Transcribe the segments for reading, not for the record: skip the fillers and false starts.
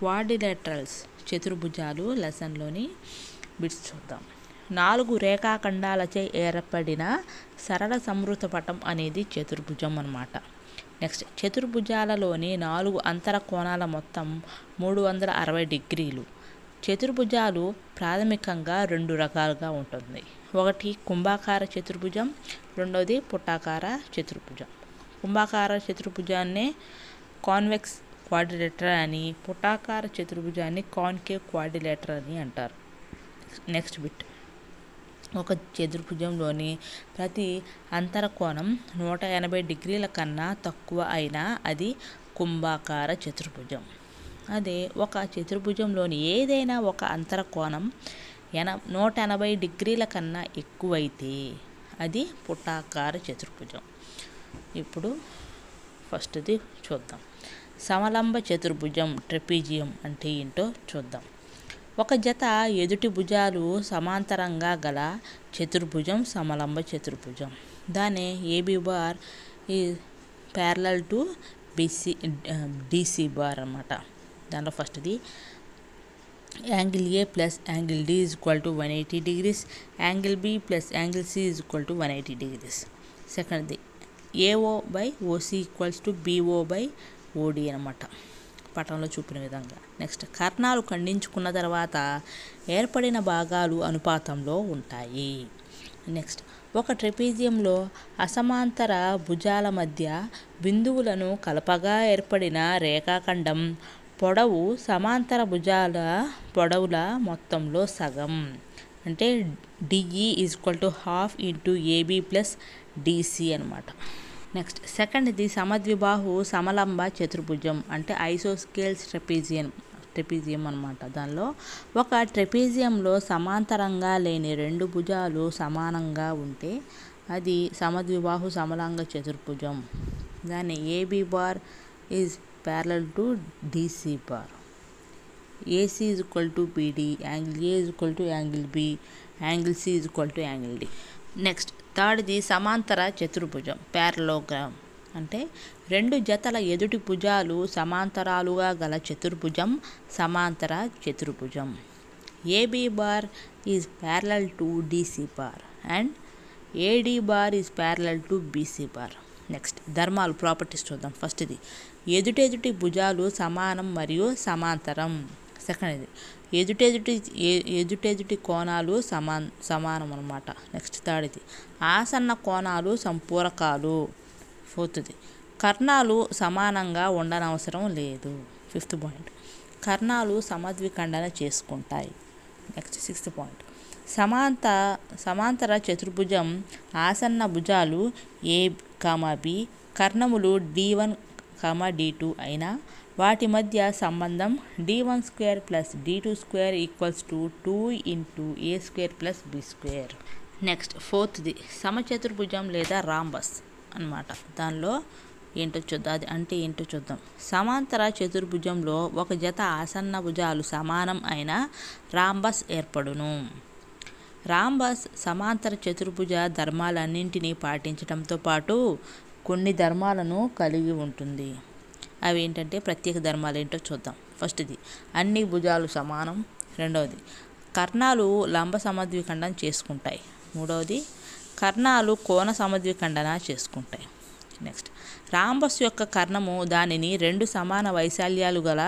Quadrilaterals చతుర్భుజాలు లెసన్లోని bits చూద్దాం. 4 రేఖాఖండాలచే ఏర్పడిన సరళ సంవృత పటం అనేది చతుర్భుజం అన్నమాట. నెక్స్ట్, చతుర్భుజాలలోని 4 అంతర కోణాల మొత్తం 360 డిగ్రీలు. చతుర్భుజాలు ప్రాథమికంగా 2 రకాలుగా ఉంటుంది. ఒకటి కుంభాకార చతుర్భుజం, రెండోది పుటాకార చతుర్భుజం. కుంభాకార చతుర్భుజాన్ని కాన్వెక్స్ క్వాడ్రిలేటరల్ అని, పుటాకార చతుర్భుజాన్ని కాన్కేవ్ క్వాడ్రిలేటరల్ అని అంటారు. నెక్స్ట్ బిట్, ఒక చతుర్భుజంలోని ప్రతి అంతర కోణం 180 డిగ్రీల కన్నా తక్కువ అయినా అది కుంభాకార చతుర్భుజం. అదే ఒక చతుర్భుజంలోని ఏదైనా ఒక అంతర కోణం 180 డిగ్రీల కన్నా ఎక్కువైతే అది పుటాకార చతుర్భుజం. ఇప్పుడు ఫస్ట్ది చూద్దాం. సమలంబ చతుర్భుజం ట్రెపీజియం అంటే ఏంటో చూద్దాం. ఒక జత ఎదుటి భుజాలు సమాంతరంగా గల చతుర్భుజం సమలంబ చతుర్భుజం. దాన్ని AB bar is parallel to DC bar అన్నమాట. దాంట్లో ఫస్ట్ది angle A plus angle D is equal to 180 degrees, angle B plus angle C is equal to 180 degrees. సెకండ్ది AO by OC equals to BO by OD అనమాట, పటంలో చూపిన విధంగా. Next, కర్ణాలు ఖండించుకున్న తర్వాత ఏర్పడిన భాగాలు అనుపాతంలో ఉంటాయి. నెక్స్ట్, ఒక ట్రెపీజియంలో అసమాంతర భుజాల మధ్య బిందువులను కలపగా ఏర్పడిన రేఖాఖండం పొడవు సమాంతర భుజాల పొడవుల మొత్తంలో సగం. అంటే DE is equal to half into AB plus DC అనమాట. నెక్స్ట్, సెకండ్ది సమద్విబాహు సమలంబ చతుర్భుజం అంటే ఐసోస్కేల్స్ ట్రెపీజియం అనమాట. దానిలో ఒక ట్రెపీజియంలో సమాంతరంగా లేని 2 భుజాలు సమానంగా ఉంటే అది సమద్విబాహు సమలంబ చతుర్భుజం. దాన్ని AB bar is parallel to DC bar, AC is equal to BD, angle A is equal to angle B, angle C is equal to angle D. Next, థర్డ్ది సమాంతర చతుర్భుజం ప్యారలోగ్రామ్ అంటే 2 జతల ఎదుటి భుజాలు సమాంతరాలుగా గల చతుర్భుజం సమాంతర చతుర్భుజం. AB bar is parallel to DC bar and AD bar is parallel to BC bar. Next, ధర్మాలు ప్రాపర్టీస్ చూద్దాం. ఫస్ట్ది ఎదుటెదుటి భుజాలు సమానం మరియు సమాంతరం. సెకండ్ది ఎదుటెదుటి కోణాలు సమానం అన్నమాట. నెక్స్ట్, థర్డ్ది ఆసన్న కోణాలు సంపూరకాలు. ఫోర్త్ది కర్ణాలు సమానంగా ఉండనవసరం లేదు. ఫిఫ్త్ పాయింట్, కర్ణాలు సమద్విఖండన చేసుకుంటాయి. నెక్స్ట్, సిక్స్త్ పాయింట్, సమాంతర చతుర్భుజం ఆసన్న భుజాలు ఏ, బి కర్ణములు D1, D2 అయినా వాటి మధ్య సంబంధం D1² plus D2² equals to 2 into A² plus B². Next, ఫోర్త్ది సమచతుర్భుజం లేదా రాంబస్ అన్నమాట. దానిలో ఏంటో చూద్దాం, అది అంటే ఏంటో చూద్దాం. సమాంతర చతుర్భుజంలో ఒక జత ఆసన్న భుజాలు సమానం అయిన రాంబస్ ఏర్పడును. రాంబస్ సమాంతర చతుర్భుజ ధర్మాలన్నింటినీ పాటించడంతో పాటు కొన్ని ధర్మాలను కలిగి ఉంటుంది. అవి ఏంటంటే ప్రత్యేక ధర్మాలు ఏంటో చూద్దాం. ఫస్ట్ది అన్ని భుజాలు సమానం. రెండవది కర్ణాలు లంబ సమద్విఖండన చేసుకుంటాయి. మూడవది కర్ణాలు కోణ సమద్విఖండన చేసుకుంటాయి. నెక్స్ట్, రాంబస్ యొక్క కర్ణము దానిని 2 సమాన వైశాల్యాలు గల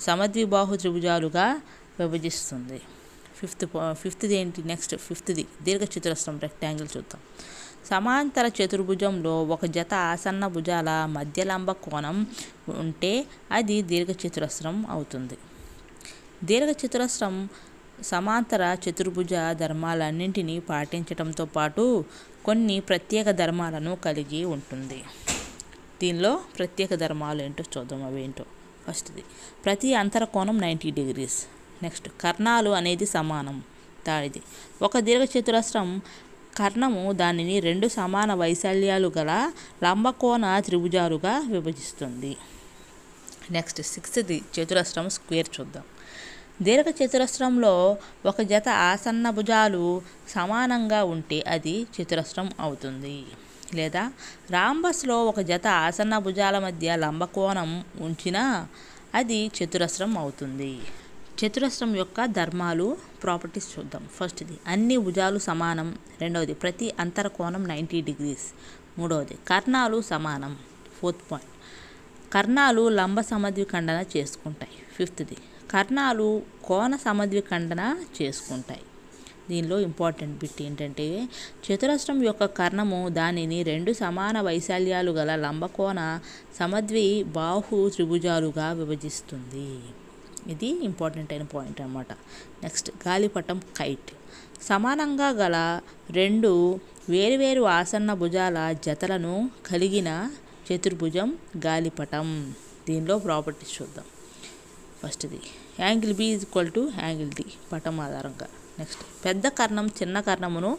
సమద్విబాహు త్రిభుజాలుగా విభజిస్తుంది. ఫిఫ్త్ది ఏంటి? నెక్స్ట్, ఫిఫ్త్ది దీర్ఘచతురస్రం రెక్టాంగిల్ చూద్దాం. సమాంతర చతుర్భుజంలో ఒక జత ఆసన్న భుజాల మధ్య లంబ కోణం ఉంటే అది దీర్ఘచతురస్రం అవుతుంది. దీర్ఘచతురస్రం సమాంతర చతుర్భుజ ధర్మాలన్నింటినీ పాటించడంతో పాటు కొన్ని ప్రత్యేక ధర్మాలను కలిగి ఉంటుంది. దీనిలో ప్రత్యేక ధర్మాలు ఏంటో చూద్దాం. అవి ఏంటో. ఫస్ట్ది ప్రతి అంతర కోణం 90 డిగ్రీస్. నెక్స్ట్, కర్ణాలు అనేది సమానం. థర్డ్ది ఒక దీర్ఘచతురస్రం కర్ణము దానిని 2 సమాన వైశాల్యాలు గల లంబకోణ త్రిభుజాలుగా విభజిస్తుంది. నెక్స్ట్, సిక్స్త్ది చతురస్రం స్క్వేర్ చూద్దాం. దీర్ఘచతురస్రంలో ఒక జత ఆసన్న భుజాలు సమానంగా ఉంటే అది చతురస్రం అవుతుంది. లేదా రాంబస్లో ఒక జత ఆసన్న భుజాల మధ్య లంబకోణం ఉంచినా అది చతురస్రం అవుతుంది. చతురస్రం యొక్క ధర్మాలు, ప్రాపర్టీస్ చూద్దాం. ఫస్ట్ది అన్ని భుజాలు సమానం. రెండవది ప్రతి అంతర కోణం 90 degrees. మూడవది కర్ణాలు సమానం. ఫోర్త్ పాయింట్ కర్ణాలు లంబ సమద్విఖండన చేసుకుంటాయి. ఫిఫ్త్ది కర్ణాలు కోణ సమద్విఖండన చేసుకుంటాయి. దీనిలో ఇంపార్టెంట్ బిట్ ఏంటంటే చతురస్రం యొక్క కర్ణము దానిని 2 సమాన వైశాల్యాలు గల లంబకోణ సమద్వి బాహు త్రిభుజాలుగా విభజిస్తుంది. ఇది ఇంపార్టెంట్ అయిన పాయింట్ అన్నమాట. నెక్స్ట్ గాలిపటం కైట్. సమానంగా గల 2 వేరువేరు ఆసన్న భుజాల జతలను కలిగిన చతుర్భుజం గాలిపటం. దీనిలో ప్రాపర్టీస్ చూద్దాం. ఫస్ట్ది యాంగిల్ బి = యాంగిల్ డి పటం ఆధారంగా. నెక్స్ట్ పెద్ద కర్ణం చిన్న కర్ణమును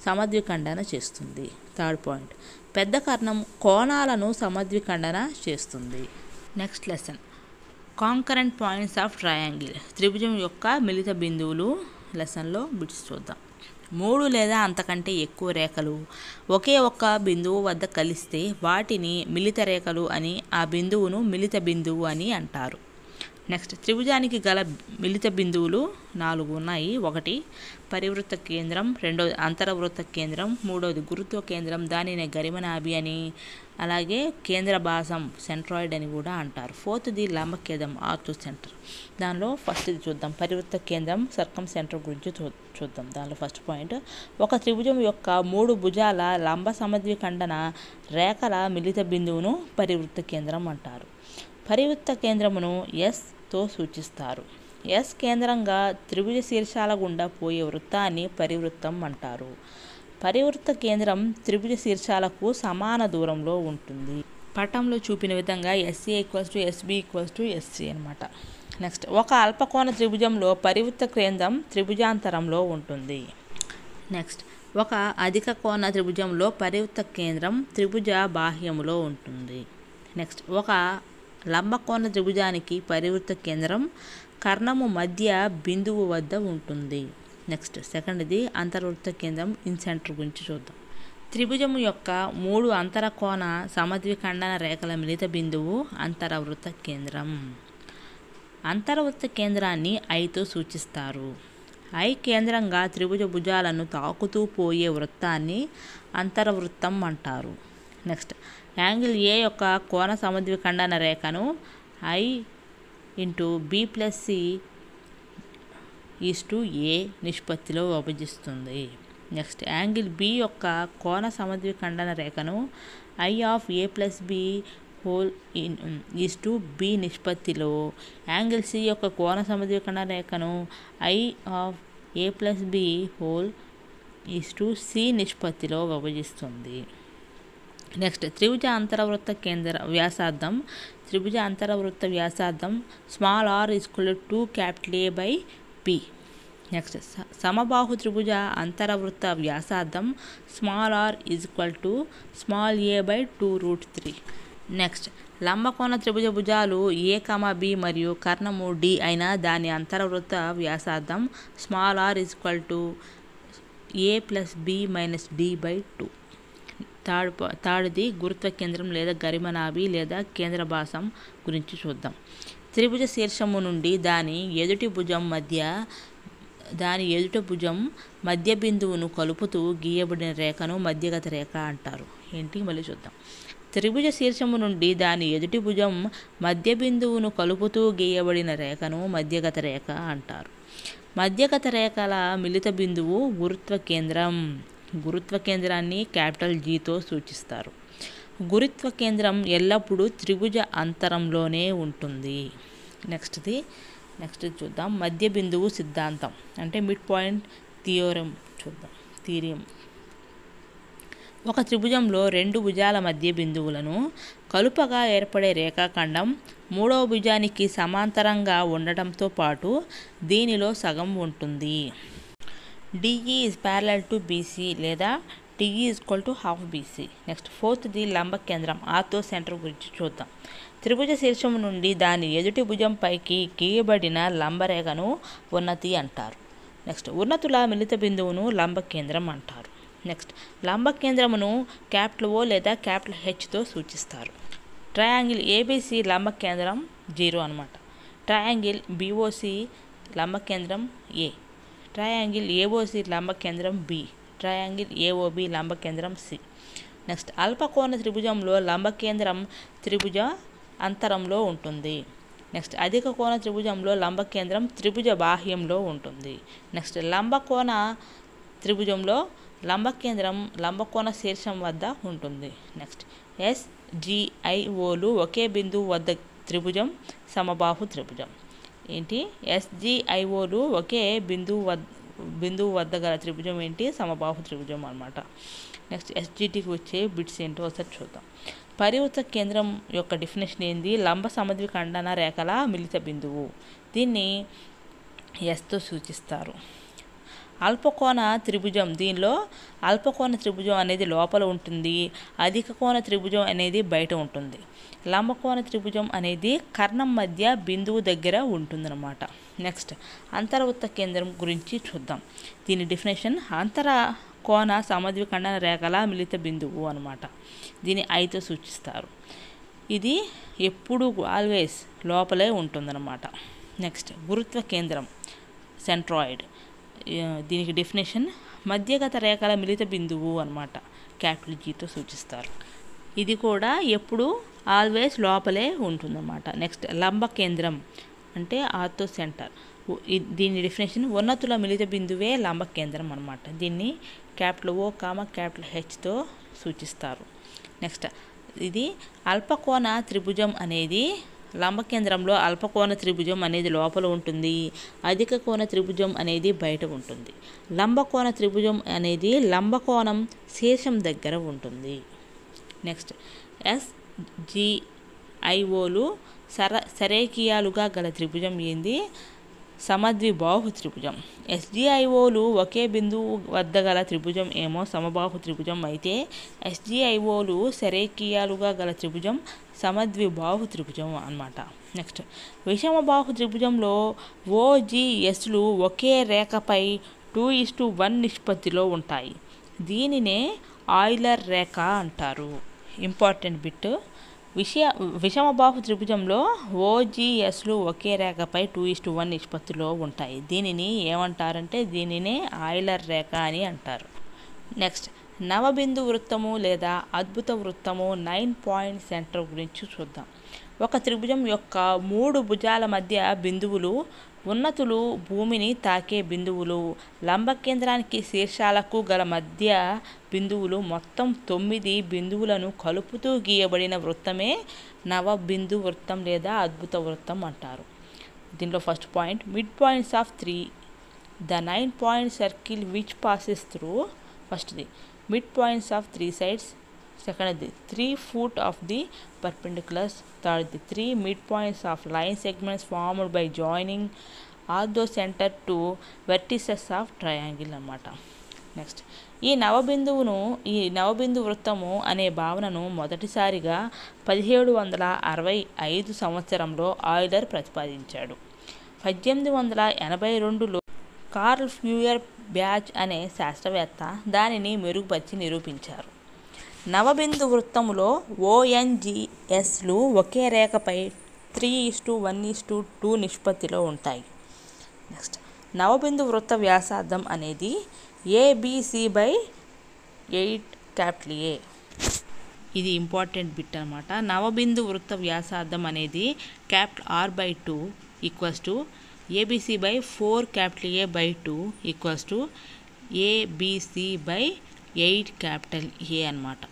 సమద్విఖండన చేస్తుంది. థర్డ్ పాయింట్ పెద్ద కర్ణం కోణాలను సమద్విఖండన చేస్తుంది. Next lesson concurrent points of triangle. త్రిభుజం యొక్క మిలిత బిందువులు లెసన్లో బిట్స్ చూద్దాం. 3 లేదా అంతకంటే ఎక్కువ రేఖలు ఒకే ఒక్క బిందువు వద్ద కలిస్తే వాటిని మిలిత రేఖలు అని, ఆ బిందువును మిలిత బిందువు అని అంటారు. నెక్స్ట్ త్రిభుజానికి గల మిలిత బిందువులు 4 ఉన్నాయి. 1 పరివృత్త కేంద్రం, 2వది అంతరవృత్త కేంద్రం, 3వది గురుత్వ కేంద్రం, దానినే గరిమనాభి అని, అలాగే కేంద్ర భాసం సెంట్రాయిడ్ అని కూడా అంటారు. 4వది లంబకేంద్రం ఆర్త్ సెంటర్. దానిలో ఫస్ట్ది చూద్దాం. పరివృత్త కేంద్రం సర్కమ్ సెంటర్ గురించి చూద్దాం. దానిలో ఫస్ట్ పాయింట్ ఒక త్రిభుజం యొక్క 3 భుజాల లంబ సమద్విఖండన రేఖల మిలిత బిందువును పరివృత్త కేంద్రం అంటారు. పరివృత్త కేంద్రమును ఎస్తో సూచిస్తారు. ఎస్ కేంద్రంగా త్రిభుజ శీర్షాల గుండా పోయే వృత్తాన్ని పరివృత్తం అంటారు. పరివృత్త కేంద్రం త్రిభుజ శీర్షాలకు సమాన దూరంలో ఉంటుంది. పటంలో చూపిన విధంగా ఎస్ఏ = ఎస్బి = ఎస్సి అనమాట. నెక్స్ట్ ఒక అల్పకోణ త్రిభుజంలో పరివృత్త కేంద్రం త్రిభుజాంతరంలో ఉంటుంది. నెక్స్ట్ ఒక అధిక కోణ త్రిభుజంలో పరివృత్త కేంద్రం త్రిభుజ బాహ్యములో ఉంటుంది. నెక్స్ట్ ఒక లంబకోణ త్రిభుజానికి పరివృత్త కేంద్రం కర్ణము మధ్య బిందువు వద్ద ఉంటుంది. నెక్స్ట్ సెకండ్ది అంతర్వృత్త కేంద్రం ఇన్ సెంటర్ గురించి చూద్దాం. త్రిభుజము యొక్క 3 అంతర కోణ సమద్విఖండన రేఖల మిలిత బిందువు అంతరవృత్త కేంద్రం. అంతర్వృత్త కేంద్రాన్ని ఐతో సూచిస్తారు. ఐ కేంద్రంగా త్రిభుజ భుజాలను తాకుతూ పోయే వృత్తాన్ని అంతరవృత్తం అంటారు. నెక్స్ట్ యాంగిల్ ఏ యొక్క కోణ సమద్విఖండన రేఖను I × B + C /A నిష్పత్తిలో విభజిస్తుంది. నెక్స్ట్ యాంగిల్ బి యొక్క కోణ సమద్విఖండన రేఖను I/A + B /B నిష్పత్తిలో, యాంగిల్ సి యొక్క కోణ సమద్విఖండన రేఖను I/A + B /C నిష్పత్తిలో విభజిస్తుంది. నెక్స్ట్ త్రిభుజ అంతరవృత్త కేంద్ర వ్యాసార్థం. త్రిభుజ అంతరవృత్త వ్యాసార్థం r = 2A/P. నెక్స్ట్ సమబాహు త్రిభుజ అంతరవృత్త వ్యాసార్థం r = a/2√3. నెక్స్ట్ లంబకోణ త్రిభుజ భుజాలు A, B మరియు కర్ణము D అయిన దాని అంతరవృత్త వ్యాసార్థం r = a + b - d/2. థర్డ్ది గురుత్వ కేంద్రం లేదా గరిమనాభి లేదా కేంద్ర భాసం గురించి చూద్దాం. త్రిభుజ శీర్షము నుండి దాని ఎదుటి భుజం మధ్య బిందువును కలుపుతూ గీయబడిన రేఖను మధ్యగత రేఖ అంటారు. మళ్ళీ చూద్దాం. త్రిభుజ శీర్షము నుండి దాని ఎదుటి భుజం మధ్య బిందువును కలుపుతూ గీయబడిన రేఖను మధ్యగత రేఖ అంటారు. మధ్యగత రేఖల మిలిత బిందువు గురుత్వ కేంద్రం. గురుత్వ కేంద్రాన్ని Gతో సూచిస్తారు. గురుత్వ కేంద్రం ఎల్లప్పుడూ త్రిభుజ అంతరంలోనే ఉంటుంది. నెక్స్ట్ చూద్దాం. మధ్య బిందువు సిద్ధాంతం అంటే మిడ్ పాయింట్ థియోరమ్ చూద్దాం. ఒక త్రిభుజంలో 2 భుజాల మధ్య బిందువులను కలుపగా ఏర్పడే రేఖాఖండం 3వ భుజానికి సమాంతరంగా ఉండటంతో పాటు దీనిలో సగం ఉంటుంది. DE is parallel to BC లేదా DE = half BC. నెక్స్ట్ ఫోర్త్ది లంబ కేంద్రం ఆర్తో సెంటర్ గురించి చూద్దాం. త్రిభుజ శీర్షము నుండి దాని ఎదుటి భుజం పైకి గీయబడిన లంబరేఖను ఉన్నతి అంటారు. నెక్స్ట్ ఉన్నతుల మిలిత బిందువును లంబ కేంద్రం అంటారు. నెక్స్ట్ లంబ కేంద్రమును O లేదా Hతో సూచిస్తారు. ట్రయాంగిల్ ABC లంబ కేంద్రం 0 అనమాట. ట్రయాంగిల్ బీఓసి లంబకేంద్రం ఏ, ట్రయాంగిల్ ఏఓసి లంబకేంద్రం బి, ట్రయాంగిల్ ఏఓబి లంబకేంద్రం సి. నెక్స్ట్ అల్పకోణ త్రిభుజంలో లంబకేంద్రం త్రిభుజ అంతరంలో ఉంటుంది. నెక్స్ట్ అధిక కోణ త్రిభుజంలో లంబకేంద్రం త్రిభుజ బాహ్యంలో ఉంటుంది. నెక్స్ట్ లంబకోణ త్రిభుజంలో లంబకేంద్రం లంబకోణ శీర్షం వద్ద ఉంటుంది. నెక్స్ట్ ఎస్జిఐఓలు ఒకే బిందువు వద్ద త్రిభుజం సమబాహు త్రిభుజం. ఏంటి ఎస్జిఐఓలు ఒకే బిందువు వద్ద గల త్రిభుజం ఏంటి? సమబాహు త్రిభుజం అన్నమాట. నెక్స్ట్ ఎస్జిటికి వచ్చే బిట్స్ ఏంటో ఒకసారి చూద్దాం. పరివృత్త కేంద్రం యొక్క డెఫినేషన్ ఏంది? లంబ సమద్విఖండన రేఖల మిళిత బిందువు. దీన్ని ఎస్తో సూచిస్తారు. అల్పకోణ త్రిభుజం, దీనిలో అల్పకోణ త్రిభుజం అనేది లోపల ఉంటుంది, అధిక కోణ త్రిభుజం అనేది బయట ఉంటుంది. లంబకోణ త్రిభుజం అనేది కర్ణం మధ్య బిందువు దగ్గర ఉంటుందన్నమాట. నెక్స్ట్ అంతర్వృత్త కేంద్రం గురించి చూద్దాం. దీని డెఫినేషన్ అంతర కోణ సమద్విఖండన రేఖల మిళిత బిందువు అనమాట. దీన్ని ఐతో సూచిస్తారు. ఇది ఎప్పుడు ఆల్వేస్ లోపలే ఉంటుందన్నమాట. నెక్స్ట్ గురుత్వ కేంద్రం సెంట్రాయిడ్. దీనికి డెఫినేషన్ మధ్యగత రేఖల మిళిత బిందువు అనమాట. క్యాపిటల్ జీతో సూచిస్తారు. ఇది కూడా ఎప్పుడు ఆల్వేస్ లోపలే ఉంటుందన్నమాట. నెక్స్ట్ లంబ కేంద్రం అంటే ఆర్థో సెంటర్. దీని డెఫినేషన్ ఉన్నతుల మిళిత బిందువే లంబ కేంద్రం అనమాట. దీన్ని క్యాపిటల్ ఓ క్యాపిటల్ హెచ్తో సూచిస్తారు. నెక్స్ట్ ఇది అల్పకోణ త్రిభుజం అనేది లంబకేంద్రంలో అల్పకోణ త్రిభుజం అనేది లోపల ఉంటుంది, అధిక కోణ త్రిభుజం అనేది బయట ఉంటుంది. లంబకోణ త్రిభుజం అనేది లంబకోణం శీర్షం దగ్గర ఉంటుంది. నెక్స్ట్ ఎస్జిఐఓలు సరేఖీయాలుగా గల త్రిభుజం ఏంది? సమద్విబాహు త్రిభుజం. ఎస్జిఐఓలు ఒకే బిందువు వద్ద గల త్రిభుజం ఏమో సమబాహు త్రిభుజం అయితే, ఎస్జిఐఓలు సరేఖీయాలుగా గల త్రిభుజం సమద్విబాహు త్రిభుజం అన్నమాట. నెక్స్ట్ విషమబాహు త్రిభుజంలో ఓజిఎస్లు ఒకే రేఖపై 2:1 నిష్పత్తిలో ఉంటాయి. దీనినే ఆయిలర్ రేఖ అంటారు. Important bit. విషమబాహు త్రిభుజంలో ఓజిఎస్లు ఒకే రేఖపై 2:1 నిష్పత్తిలో ఉంటాయి. దీనిని ఏమంటారంటే దీనినే ఆయిలర్ రేఖ అని అంటారు. నెక్స్ట్ నవబిందు వృత్తము లేదా అద్భుత వృత్తము 9 పాయింట్ సెంటర్ గురించి చూద్దాం. ఒక త్రిభుజం యొక్క 3 భుజాల మధ్య బిందువులు, ఉన్నతులు భూమిని తాకే బిందువులు, లంబకేంద్రానికి శీర్షాలకు గల మధ్య బిందువులు, మొత్తం 9 బిందువులను కలుపుతూ గీయబడిన వృత్తమే నవబిందు వృత్తం లేదా అద్భుత వృత్తం అంటారు. దీనిలో first point mid points of 3 the 9 point circle which passes through. ఫస్ట్ది మిడ్ పాయింట్స్ ఆఫ్ 3 sides. సెకండ్ది 3 foot of the perpendiculars. థర్డ్ది 3 midpoints of line segments formed by joining ortho center to vertices of triangle అన్నమాట. Next ఈ నవబిందు వృత్తము అనే భావనను మొదటిసారిగా 1765 సంవత్సరంలో Euler ప్రతిపాదించాడు. 1882లో కార్ల్ ఫ్యూయర్ బ్యాచ్ అనే శాస్త్రవేత్త దానిని మెరుగుపరిచి నిరూపించారు. నవబిందు వృత్తములో ఓఎన్జిఎస్లు ఒకే రేఖపై 3:1:2 నిష్పత్తిలో ఉంటాయి. నెక్స్ట్ నవబిందు వృత్త వ్యాసార్థం అనేది ABC/8 క్యాపిటల్ ఏ. ఇది ఇంపార్టెంట్ బిట్ అనమాట. నవబిందు వృత్త వ్యాసార్థం అనేది capital R/2 ABC/4 capital A/2 ABC/8 capital ఏ అనమాట.